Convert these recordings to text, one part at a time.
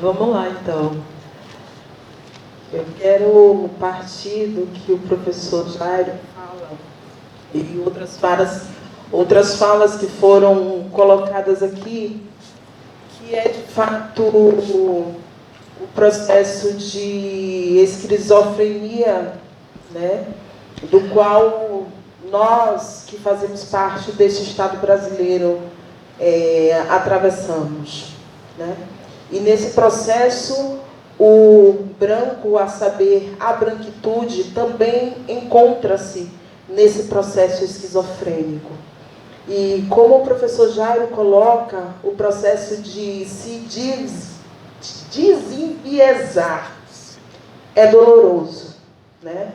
Vamos lá, então. Eu quero partir do que o professor Jairo fala e outras falas que foram colocadas aqui, que é, de fato, o processo de esquizofrenia, né, do qual nós, que fazemos parte desse Estado brasileiro, atravessamos, né? E nesse processo, o branco, a saber, a branquitude, também encontra-se nesse processo esquizofrênico. E como o professor Jairo coloca, o processo de se desenviesar é doloroso, né?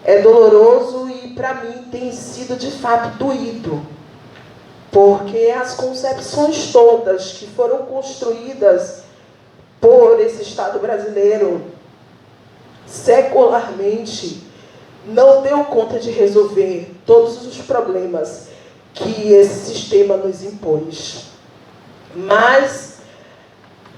É doloroso e, para mim, tem sido, de fato, doído. Porque as concepções todas que foram construídas por esse Estado brasileiro secularmente não deu conta de resolver todos os problemas que esse sistema nos impôs. Mas,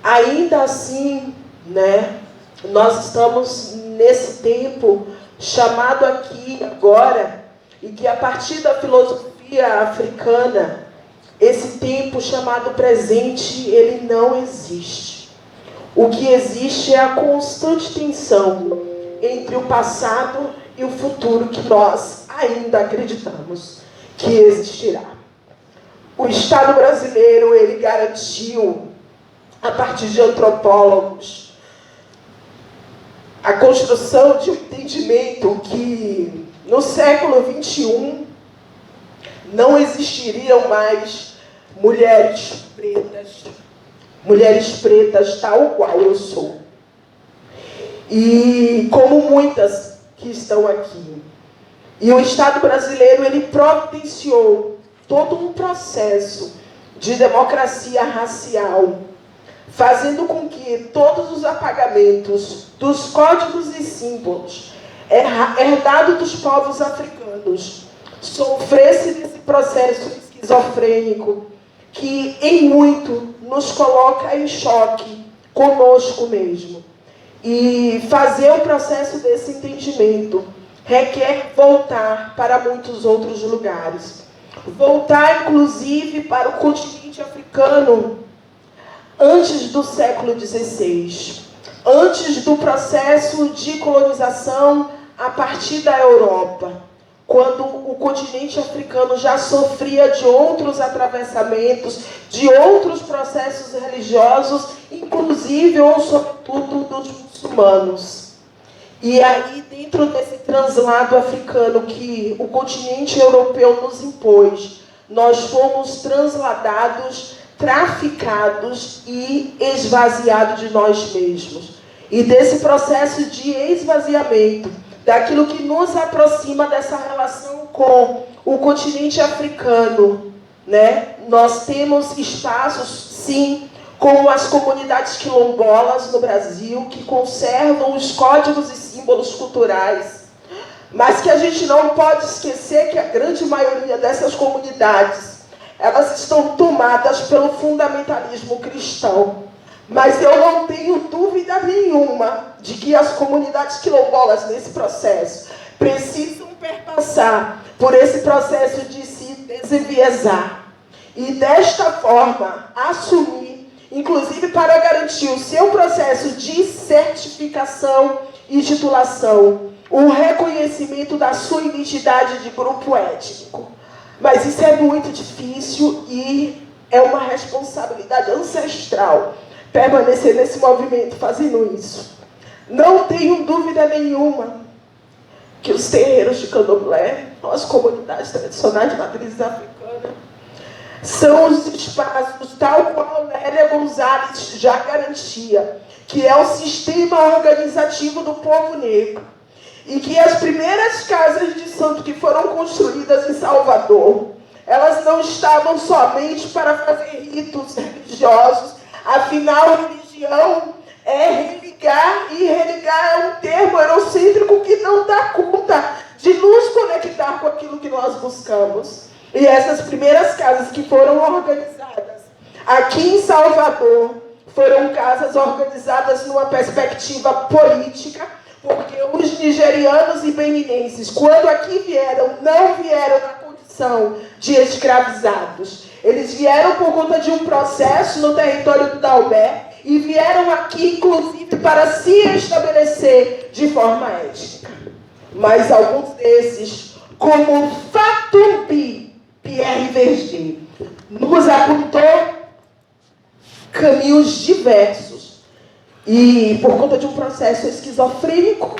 ainda assim, né, nós estamos nesse tempo chamado aqui agora, e que a partir da filosofia africana, esse tempo chamado presente, ele não existe. O que existe é a constante tensão entre o passado e o futuro que nós ainda acreditamos que existirá. O Estado brasileiro, ele garantiu, a partir de antropólogos, a construção de um entendimento que no século XXI não existiriam mais mulheres pretas tal qual eu sou. E como muitas que estão aqui. E o Estado brasileiro, ele providenciou todo um processo de democracia racial, fazendo com que todos os apagamentos dos códigos e símbolos herdados dos povos africanos sofresse desse processo esquizofrênico que, em muito, nos coloca em choque conosco mesmo. E fazer o processo desse entendimento requer voltar para muitos outros lugares. Voltar, inclusive, para o continente africano antes do século XVI, antes do processo de colonização a partir da Europa, quando o continente africano já sofria de outros atravessamentos, de outros processos religiosos, inclusive ou sobretudo dos muçulmanos. E aí, dentro desse translado africano que o continente europeu nos impôs, nós fomos transladados, traficados e esvaziados de nós mesmos. E desse processo de esvaziamento, daquilo que nos aproxima dessa relação com o continente africano, né? Nós temos espaços, sim, como as comunidades quilombolas no Brasil, que conservam os códigos e símbolos culturais, mas que a gente não pode esquecer que a grande maioria dessas comunidades, elas estão tomadas pelo fundamentalismo cristão. Mas eu não tenho dúvida nenhuma de que as comunidades quilombolas, nesse processo, precisam perpassar por esse processo de se desenviesar. E, desta forma, assumir, inclusive para garantir o seu processo de certificação e titulação, o reconhecimento da sua identidade de grupo étnico. Mas isso é muito difícil e é uma responsabilidade ancestral permanecer nesse movimento fazendo isso. Não tenho dúvida nenhuma que os terreiros de candomblé, as comunidades tradicionais de matriz africana, são os espaços, tal qual Lélia Gonzalez já garantia, que é o sistema organizativo do povo negro. E que as primeiras casas de santo que foram construídas em Salvador, elas não estavam somente para fazer ritos religiosos. Afinal, religião é religar, e religar é um termo eurocêntrico que não dá conta de nos conectar com aquilo que nós buscamos. E essas primeiras casas que foram organizadas aqui em Salvador foram casas organizadas numa perspectiva política, porque os nigerianos e beninenses, quando aqui vieram, não vieram na condição de escravizados. Eles vieram por conta de um processo no território do Daomé e vieram aqui, inclusive, para se estabelecer de forma étnica. Mas alguns desses, como Fatumbi Pierre Verger, nos apontou caminhos diversos. E por conta de um processo esquizofrênico,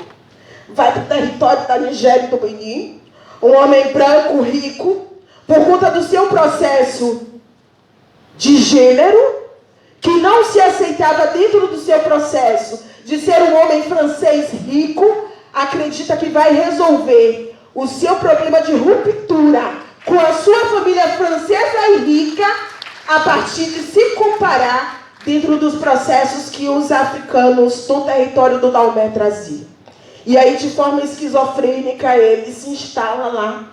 vai para o território da Nigéria e do Benin, um homem branco, rico, por conta do seu processo de gênero, que não se aceitava dentro do seu processo de ser um homem francês rico, acredita que vai resolver o seu problema de ruptura com a sua família francesa e rica a partir de se comparar dentro dos processos que os africanos do território do Daomé traziam. E aí, de forma esquizofrênica, ele se instala lá,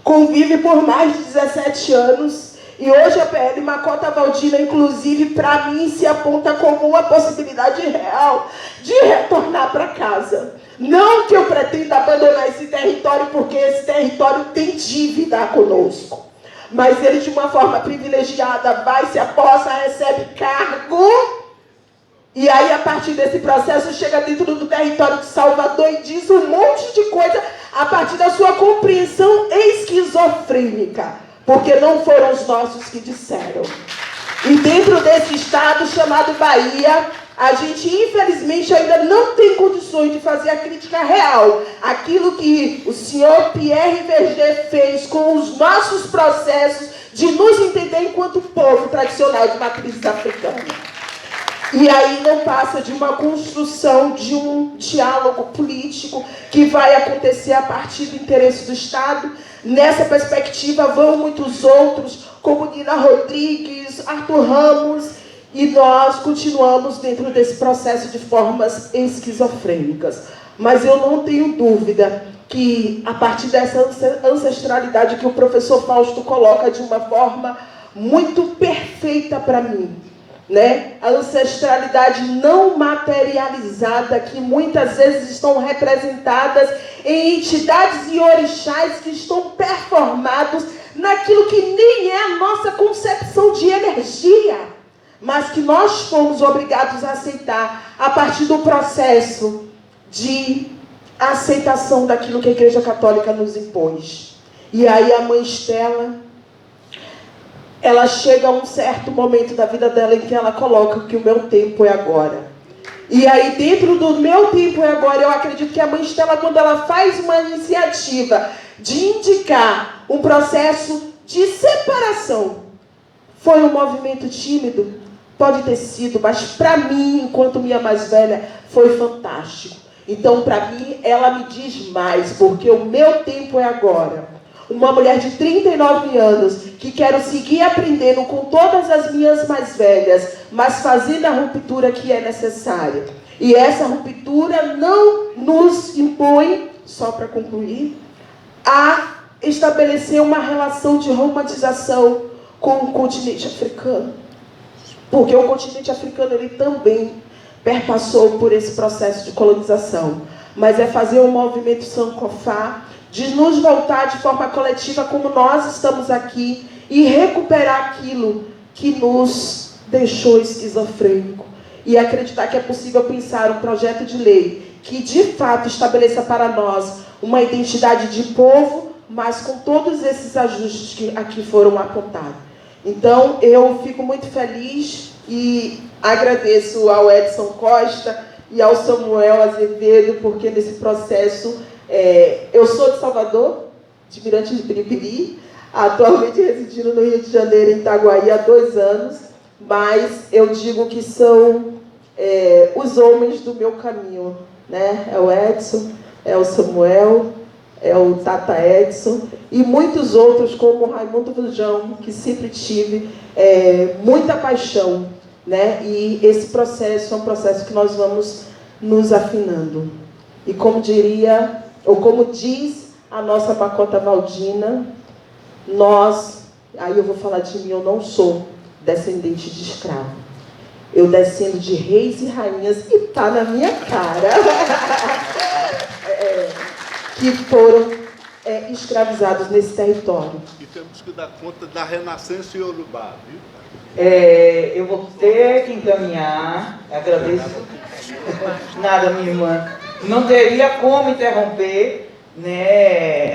convive por mais de 17 anos, e hoje a PL Makota Valdina, inclusive, para mim, se aponta como uma possibilidade real de retornar para casa. Não que eu pretenda abandonar esse território, porque esse território tem dívida conosco. Mas ele, de uma forma privilegiada, vai, se aposta, recebe cargo. E aí, a partir desse processo, chega dentro do território de Salvador e diz um monte de coisa a partir da sua compreensão esquizofrênica. Porque não foram os nossos que disseram. E dentro desse estado chamado Bahia, a gente, infelizmente, ainda não tem condições de fazer a crítica real. Aquilo que o senhor Pierre Verger fez com os nossos processos de nos entender enquanto povo tradicional de matriz africana. E aí não passa de uma construção de um diálogo político que vai acontecer a partir do interesse do Estado. Nessa perspectiva vão muitos outros, como Nina Rodrigues, Arthur Ramos, e nós continuamos dentro desse processo de formas esquizofrênicas. Mas eu não tenho dúvida que, a partir dessa ancestralidade que o professor Fausto coloca de uma forma muito perfeita para mim, né? A ancestralidade não materializada, que muitas vezes estão representadas em entidades e orixás que estão performados naquilo que nem é a nossa concepção de energia, mas que nós fomos obrigados a aceitar a partir do processo de aceitação daquilo que a Igreja Católica nos impôs. E aí a mãe Estela, ela chega a um certo momento da vida dela em que ela coloca que o meu tempo é agora. E aí, dentro do meu tempo é agora, eu acredito que a mãe Estela, quando ela faz uma iniciativa de indicar um processo de separação, foi um movimento tímido? Pode ter sido, mas para mim, enquanto minha mais velha, foi fantástico. Então, para mim, ela me diz mais, porque o meu tempo é agora. Uma mulher de 39 anos, que quero seguir aprendendo com todas as minhas mais velhas, mas fazendo a ruptura que é necessária. E essa ruptura não nos impõe, só para concluir, a estabelecer uma relação de romantização com o continente africano. Porque o continente africano, ele também perpassou por esse processo de colonização. Mas é fazer um movimento Sankofa, de nos voltar de forma coletiva como nós estamos aqui e recuperar aquilo que nos deixou esquizofrênico. E acreditar que é possível pensar um projeto de lei que de fato estabeleça para nós uma identidade de povo, mas com todos esses ajustes que aqui foram apontados. Então, eu fico muito feliz e agradeço ao Edson Costa e ao Samuel Azevedo, porque nesse processo, eu sou de Salvador, de Mirante de Piripiri, atualmente residindo no Rio de Janeiro, em Itaguaí, há 2 anos, mas eu digo que são os homens do meu caminho, né? É o Edson, é o Samuel, é o Tata Edson, e muitos outros, como o Raimundo Fujão, que sempre tive muita paixão, né? E esse processo é um processo que nós vamos nos afinando. E como diria, ou como diz a nossa Makota Valdina, nós, aí eu vou falar de mim, eu não sou descendente de escravo. eu descendo de reis e rainhas, e tá na minha cara, que foram escravizados nesse território. E temos que dar conta da renascença iorubá, viu? Eu vou ter que encaminhar, agradeço. Nada, minha irmã. Não teria como interromper, né,